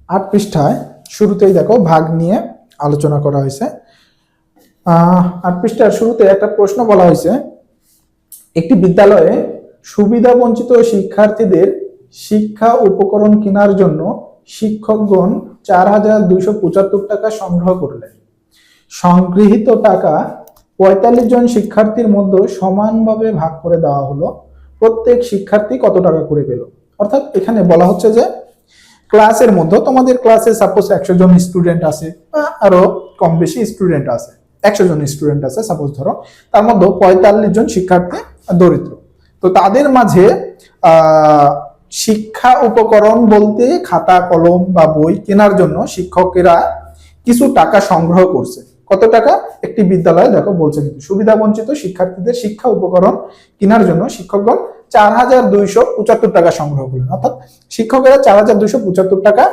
8 পৃষ্ঠায় শুরুতেই দেখো ভাগ নিয়ে আলোচনা করা হয়েছে। 8 পৃষ্ঠার শুরুতে একটা প্রশ্ন বলা হয়েছে, একটি বিদ্যালয়ে সুবিধা বঞ্চিত শিক্ষার্থীদের শিক্ষা উপকরণ কেনার জন্য শিক্ষকগণ 4,275 টাকা সংগ্রহ করলেন। সংগৃহীত টাকা 45 জন শিক্ষার্থীর মধ্যে সমানভাবে ভাগ করে দেওয়া হলো। প্রত্যেক শিক্ষার্থী কত টাকা করে পেল? অর্থাৎ এখানে বলা হচ্ছে যে ক্লাসের মধ্যে, তোমাদের ক্লাসে সাপোজ 100 জন স্টুডেন্ট আছে, আরো কম বেশি স্টুডেন্ট আছে, 100 জন স্টুডেন্ট আছে সাপোজ ধরো, তার মধ্যে 45 জন শিক্ষার্থী দরিদ্র। তো তাদের মাঝে শিক্ষা উপকরণ বলতে খাতা কলম বা বই কেনার জন্য শিক্ষকেরা কিছু টাকা সংগ্রহ করছে। কত টাকা? একটি বিদ্যালয়ে দেখো বলছে কিন্তু সুবিধা বঞ্চিত শিক্ষার্থীদের শিক্ষা উপকরণ কেনার জন্য শিক্ষকগণ 4,275 টাকা সংগ্রহ করলেন। অর্থাৎ শিক্ষকেরা 4,275 টাকা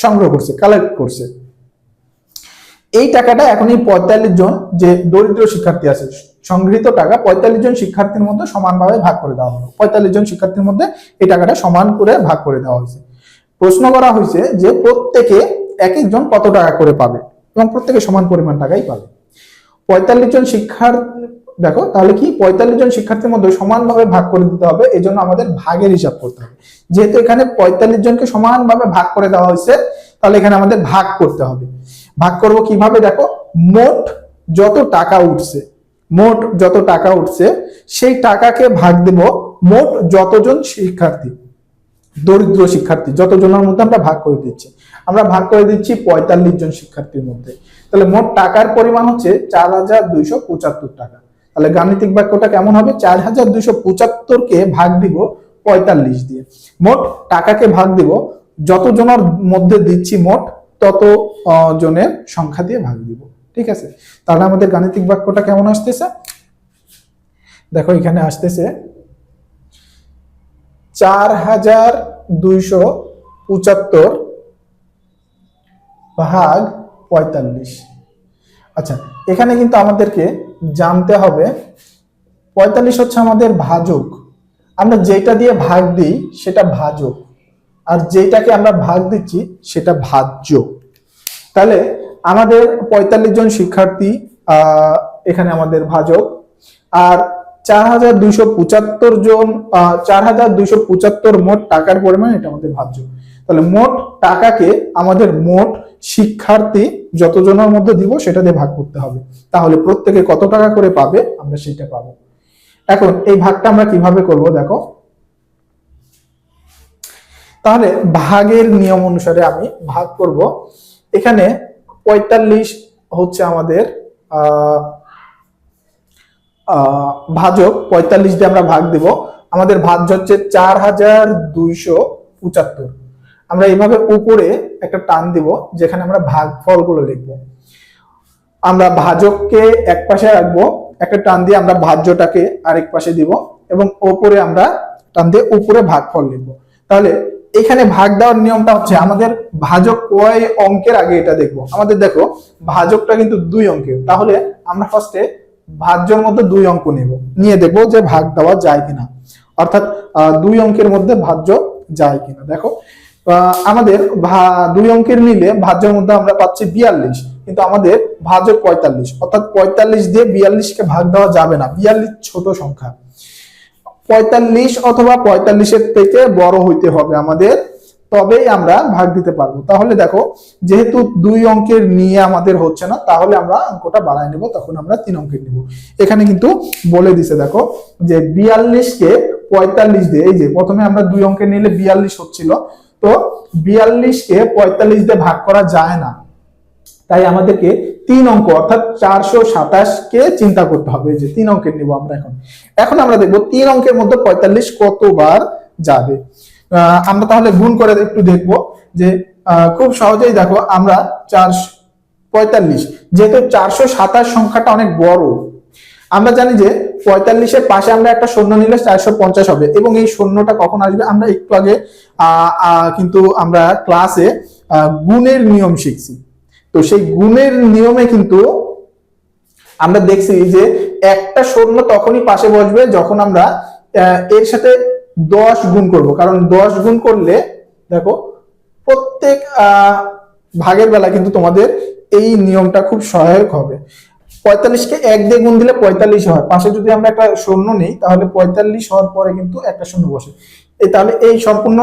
সংগ্রহ করছে, কালেক্ট করছে। এই টাকাটা এখন এই 45 জন যে দরিদ্র শিক্ষার্থী আছে, সংগৃহীত টাকা 45 জন শিক্ষার্থীর মধ্যে সমানভাবে ভাগ করে দেওয়া হলো। 45 জন শিক্ষার্থীর মধ্যে এই টাকাটা সমান করে ভাগ করে দেওয়া হয়েছে। প্রশ্ন করা হয়েছে যে প্রত্যেকে এক একজন কত টাকা করে পাবে, এবং প্রত্যেকে সমান পরিমাণ টাকাই পাবে। 45 জন শিক্ষার্থী, দেখো তাহলে কি 45 জন শিক্ষার্থীর মধ্যে সমানভাবে ভাগ করে দিতে হবে, এই জন্য আমাদের ভাগের হিসাব করতে হবে। যেহেতু এখানে 45 জনকে সমানভাবে ভাগ করে দেওয়া হয়েছে, তাহলে এখানে আমাদের ভাগ করতে হবে। ভাগ করব কিভাবে? দেখো, মোট যত টাকা উঠছে, মোট যত টাকা উঠছে সেই টাকাকে ভাগ দেব মোট যতজন শিক্ষার্থী, দরিদ্র শিক্ষার্থী যতজনের মধ্যে আমরা ভাগ করে দিচ্ছি। আমরা ভাগ করে দিচ্ছি 45 জন শিক্ষার্থীর মধ্যে। তাহলে মোট টাকার পরিমাণ হচ্ছে 4,275 টাকা। তাহলে গাণিতিক বাক্যটা কেমন হবে? 4,275 কে ভাগ দিব 45 দিয়ে। মোট টাকাকে ভাগ দিব যতজনের মধ্যে দিচ্ছি মোট তত জনের সংখ্যা দিয়ে ভাগ দিব। ঠিক আছে, তাহলে আমাদের গাণিতিক বাক্যটা কেমন আসতেছে? দেখো এখানে আসতেছে 4,275 ভাগ 45। আচ্ছা, এখানে কিন্তু আমাদেরকে জানতে হবে 45 হচ্ছে আমাদের ভাজক। আমরা যেটা দিয়ে ভাগ দিই সেটা ভাজক, আর যেটাকে আমরা ভাগ দিচ্ছি সেটা ভাজ্য। তাহলে আমাদের 45 জন শিক্ষার্থী এখানে আমাদের ভাজক, আর 4,275 জন 4,275 মোট টাকার পরিমাণ এটা আমাদের ভাজ্য। তাহলে মোট টাকাকে আমাদের মোট শিক্ষার্থী যতজনের মধ্যে দিব সেটা দিয়ে ভাগ করতে হবে। তাহলে প্রত্যেকে কত টাকা করে পাবে আমরা সেটা পাবো। এখন এই ভাগটা আমরা কিভাবে করব দেখো। তাহলে ভাগের নিয়ম অনুসারে আমি ভাগ করব। এখানে 45 হচ্ছে আমাদের ভাজক, 45 দিয়ে আমরা ভাগ দেব। আমাদের ভাজ্য হচ্ছে 4,275। আমরা এইভাবে উপরে একটা টান দিব যেখানে আমরা ভাগফল গুলো লিখবো। আমরা ভাজককে এক পাশে রাখবো, একটা টান দিয়ে আমরা ভাজ্যটাকে আরেক পাশে দিব, এবং উপরে আমরা টান দিয়ে উপরে ভাগফল লিখবো। তাহলে এখানে ভাগ দেওয়ার নিয়মটা হচ্ছে আমাদের ভাজক কয় অঙ্কের আগে এটা দেখবো। আমাদের দেখো ভাজকটা কিন্তু 2 অঙ্কের, তাহলে আমরা ফার্স্টে ভাজ্যর মধ্যে 2 অঙ্ক নেব, নিয়ে দেখবো যে ভাগ দেওয়া যায় কিনা, অর্থাৎ 2 অঙ্কের মধ্যে ভাজ্য যায় কিনা। দেখো আমাদের 2 অঙ্কের নিলে ভাজ্যের মধ্যে আমরা পাচ্ছি 42, কিন্তু আমাদের ভাজক 45, অর্থাৎ 45 দিয়ে 42 কে ভাগ দেওয়া যাবে না, 42 ছোট সংখ্যা। 45 অথবা 45-এর থেকে বড় হইতে হবে আমাদের, তবেই আমরা ভাগ দিতে পারবো। তাহলে দেখো যেহেতু 2 অঙ্কের নিয়ে আমাদের হচ্ছে না, তাহলে আমরা অঙ্কটা বাড়ায় নেব, তখন আমরা 3 অঙ্কের নিব। এখানে কিন্তু বলে দিছে দেখো যে 42 কে 45 দিয়ে, এই যে প্রথমে আমরা 2 অঙ্কের নিলে 42 হচ্ছিল, তো 42 কে 45 দিয়ে ভাগ করা যায় না, তাই আমাদেরকে 3 অঙ্ক অর্থাৎ 427 কে চিন্তা করতে হবে। যে 3 অঙ্কের নিব আমরা। এখন আমরা দেখবো 3 অঙ্কের মধ্যে 45 কতবার যাবে। আমরা তাহলে গুণ করে একটু দেখবো যে খুব সহজেই দেখো আমরা 45, যেহেতু 427 সংখ্যাটা অনেক বড়, আমরা জানি যে 45-এর পাশে আমরা একটা শূন্য নিলে 450 হবে, এবং এই শূন্যটা কখন আসবে আমরা একটু আগে কিন্তু আমরা ক্লাসে গুণের নিয়ম শিখছি। তো সেই গুণের নিয়মে কিন্তু আমরা দেখছি যে একটা শূন্য তখনই পাশে বসবে যখন আমরা এর সাথে 10 গুণ করব, কারণ 10 গুণ করলে দেখো প্রত্যেক ভাগের বেলা কিন্তু তোমাদের এই নিয়মটা খুব সহায়ক হবে। 45কে 1 দিয়ে গুণ দিলে 45 হয়, পাশে যদি আমরা একটা শূন্য নেই তাহলে 45 হওয়ার পরে কিন্তু একটা শূন্য বসে। তাহলে এই সম্পূর্ণ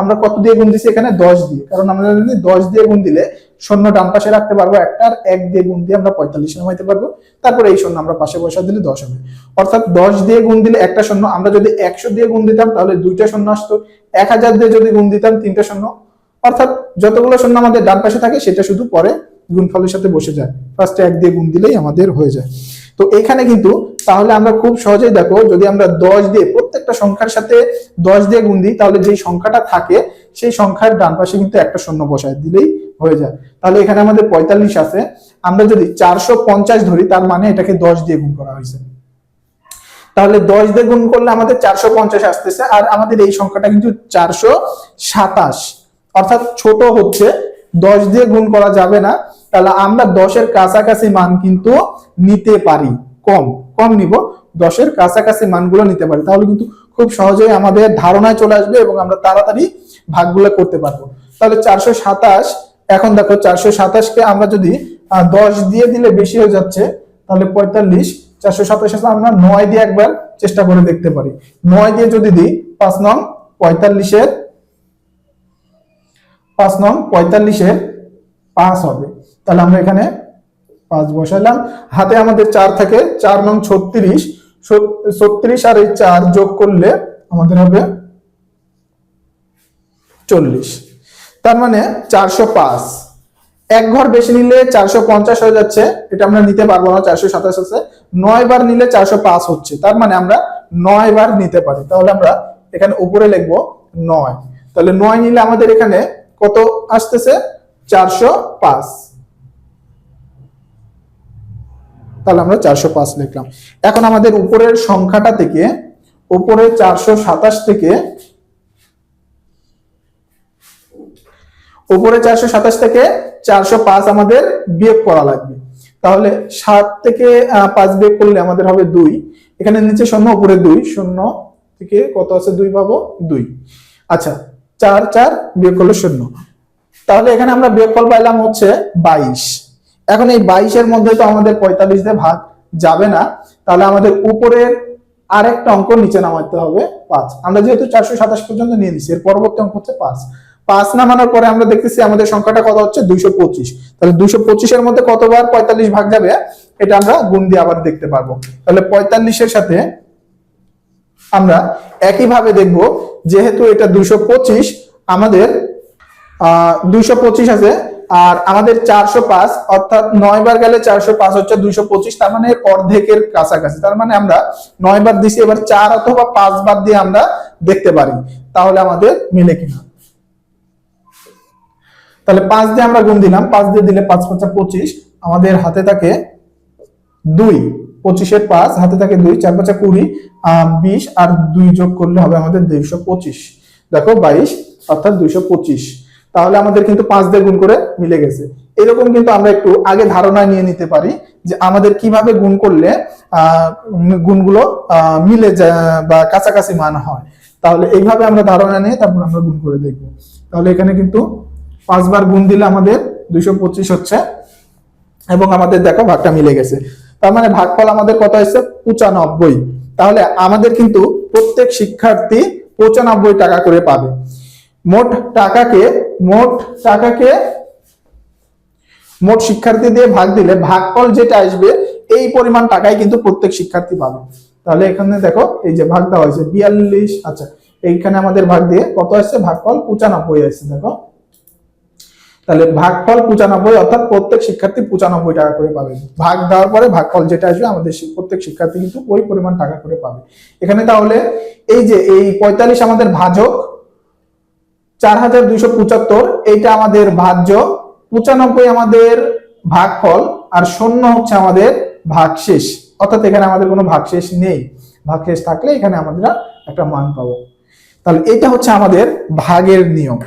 আমরা কত দিয়ে গুণ দিচ্ছি এখানে 10 দিয়ে, কারণ আমরা জানি 10 দিয়ে গুণ দিলে শূন্য ডান পাশে রাখতে পারবো একটা, আর 1 দিয়ে গুণ দিয়ে আমরা 45 নামাইতে পারবো, তারপরে এই শূন্য আমরা পাশে বসা দিলে 10 হবে। অর্থাৎ 10 দিয়ে গুণ দিলে একটা শূন্য, আমরা যদি 100 দিয়ে গুণ দিতাম তাহলে দুইটা শূন্য আসতো, 1000 দিয়ে যদি গুণ দিতাম তিনটা শূন্য, অর্থাৎ যতগুলো শূন্য আমাদের ডান পাশে থাকে সেটা শুধু পরে গুণফলের সাথে বসে যায়, ফার্স্টে 1 দিয়ে গুণ দিলেই আমাদের হয়ে যায়। তো এখানে কিন্তু তাহলে আমরা খুব সহজেই দেখো, যদি আমরা 10 দিয়ে প্রত্যেকটা সংখ্যার সাথে 10 দিয়ে গুণ দিই তাহলে যেই সংখ্যাটা থাকে সেই সংখ্যার ডান পাশে কিন্তু একটা শূন্য বসায় দিলেই হয়ে যায়। তাহলে এখানে আমাদের 45 আছে, আমরা যদি 450 ধরি তার মানে এটাকে 10 দিয়ে গুণ করা হয়েছে, তাহলে 10 দিয়ে গুণ করলে আমাদের 450 আসতেছে, আর আমাদের এই সংখ্যাটা কিন্তু 427, অর্থাৎ ছোট হচ্ছে, 10 দিয়ে গুণ করা যাবে না। তাহলে আমরা 10-এর কাছাকাছি মান কিন্তু নিতে পারি, কম কম নিব, 10-এর কাছাকাছি মানগুলো নিতে পারি, তাহলে কিন্তু খুব সহজেই আমাদের ধারণায় চলে আসবে এবং আমরা তাড়াতাড়ি ভাগগুলো করতে পারবো। তাহলে 427, এখন দেখো 427কে আমরা যদি 10 দিয়ে দিলে বেশি হয়ে যাচ্ছে, তাহলে 45, 427 আমরা 9 দিয়ে একবার চেষ্টা করে দেখতে পারি। 9 দিয়ে যদি দিই 5 নং 45-এর 5 হবে। তাহলে আমরা এখানে 5 বসাইলাম, হাতে আমাদের 4 থাকে, 4 নং 36, 36 আর এই 4 যোগ করলে আমাদের হবে 40, তার মানে 405। এক ঘর বেশি নিলে 450 হয়ে যাচ্ছে, এটা আমরা নিতে পারবো না, 427 আছে, 9 বার নিলে 405 হচ্ছে, তার মানে আমরা 9 বার নিতে পারি। তাহলে আমরা এখানে উপরে লিখবো 9, তাহলে 9 নিলে আমাদের এখানে কত আসতেছে 405, তাহলে আমরা 405 লিখলাম। এখন আমাদের উপরের সংখ্যাটা থেকে, উপরে 427 থেকে, উপরে 427 থেকে 405 আমাদের বিয়োগ করা লাগবে। তাহলে 7 থেকে 5 বিয়োগ করলে আমাদের হবে 2, এখানে নিচে শূন্য উপরে 2, শূন্য থেকে কত আছে 2 পাবো 2। আচ্ছা, 4 4 বিয়োগ করলে 0, তাহলে এখানে আমরা বিয়োগফল পাইলাম হচ্ছে 22। এখন এই 22 এর মধ্যে তো আমাদের 45 দিয়ে ভাগ যাবে না, তাহলে আমাদের উপরের আরেকটা অঙ্ক নিচে নামাতে হবে 5। আমরা যেহেতু 427 পর্যন্ত নিয়ে নিচ্ছি, এর পরবর্তী অঙ্ক হচ্ছে 5 নামানোর পরে আমরা দেখতেছি আমাদের সংখ্যাটা কত হচ্ছে 225। তাহলে 225 এর মধ্যে কতবার 45 ভাগ যাবে এটা আমরা গুণ দিয়ে আবার দেখতে পারবো। তাহলে 45 এর সাথে আমরা একইভাবে দেখব, যেহেতু এটা 225, আমাদের 225 আছে আর আমাদের 405, অর্থাৎ 9 বার গেলে 405 হচ্ছে 225, তার মানে অর্ধেকের কাছাকাছি, তার মানে আমরা 9 বার দিছি, এবার 4 অথবা 5 বার দিয়ে আমরা দেখতে পারি তাহলে আমাদের মিলে কিনা। তাহলে 5 দিয়ে আমরা গুণ দিলাম, 5 দিয়ে দিলে 5 5 25, আমাদের হাতে থাকে 2, 25-এর 5 হাতে থাকে 2, 4 5 20, 20 আর 2 যোগ করলে হবে আমাদের 225। দেখো 22 অর্থাৎ 225, তাহলে আমাদের কিন্তু 5 দিয়ে গুণ করে মিলে গেছে। এরকম কিন্তু আমরা একটু আগে ধারণা নিয়ে নিতে পারি যে আমাদের কিভাবে গুণ করলে গুণগুলো মিলে যায় বা কাছাকাছি মান হয়। তাহলে এইভাবে আমরা ধারণা নিয়ে তারপর আমরা গুণ করে দেখব। তাহলে এখানে কিন্তু 5 বার গুণ দিলে আমাদের 225 হচ্ছে এবং আমাদের দেখো ভাগটা মিলে গেছে, তার মানে ভাগফল আমাদের কত হয়েছে 95। তাহলে আমাদের কিন্তু প্রত্যেক শিক্ষার্থী 95 টাকা করে পাবে। মোট শিক্ষার্থী দিয়ে ভাগ দিলে ভাগফল যেটা আসবে এই পরিমাণ টাকাই কিন্তু প্রত্যেক শিক্ষার্থী পাবে। তাহলে এখানে দেখো এই যে ভাগ দেওয়া হয়েছে 42, আচ্ছা এইখানে আমাদের ভাগ দিয়ে কত আসছে ভাগফল 95 আসছে। দেখো তাহলে ভাগফল 95, অর্থাৎ প্রত্যেক শিক্ষার্থী 95 টাকা করে পাবে। ভাগ দেওয়ার পরে ভাগফল যেটা আসবে আমাদের প্রত্যেক শিক্ষার্থী কিন্তু ওই পরিমাণ টাকা করে পাবে। এখানে তাহলে এই যে এই 45 আমাদের ভাজক, 4275 এইটা আমাদের ভাজ্য, 95 আমাদের ভাগফল, আর 0 হচ্ছে আমাদের ভাগশেষ, অর্থাৎ এখানে আমাদের কোনো ভাগশেষ নেই। ভাগশেষ থাকলে এখানে আমরা একটা মান পাবো। তাহলে এটা হচ্ছে আমাদের ভাগের নিয়ম।